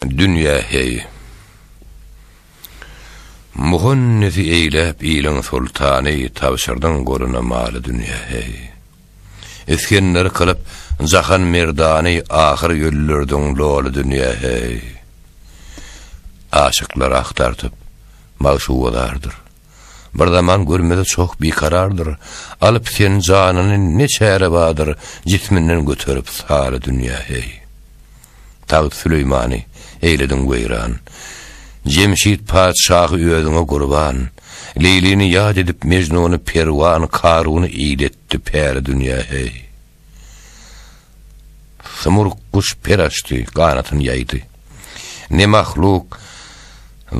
Dünya hey. Muhannesi eylep ilin sultani tavşırdan goruna malı dünya hey. Eskenler kılıp zahan merdani ahir yöllürdün lolu dünya hey. Aşıklar aktartıp mağşuvalardır. Bir zaman görmede çok bir karardır. Alıp sen canının ne çare vardır, cisminden götürüp sarı dünya hey. Tağut Süleymani eyledin veyran. Cemşit padşahı özüne kurban. Leylini yad edip Mecnun'u pervan, Karun'u iyiletti per dünya hey. Sımur kuş per açtı, kanatın yaydı. Ne mahluk,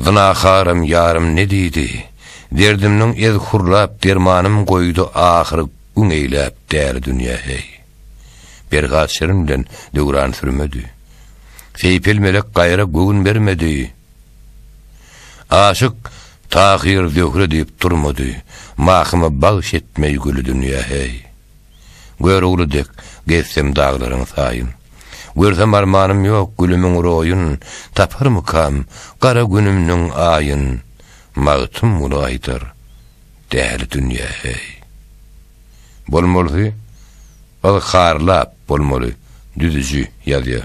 zınakarım yarım ne deydi. Derdimnin ez hurlap dermanım koydu ahir gün eylep der dünya hey. Bergat şerimden devran sürmedi. Feypel melek gayra göğün vermedi. Aşık tahir dökre deyip durmadı. Mahıma bağış etmeyi gülü dünya hey. Gör oğlu dek geçsem dağların sayın. Görsem armanım yok gülümün royun. Tapar mı kam kara günümnün ayın. Mağıtım bunu aydır değerli dünya hey. Bolmalı, al harlap bolmalı düzücü yazıyor.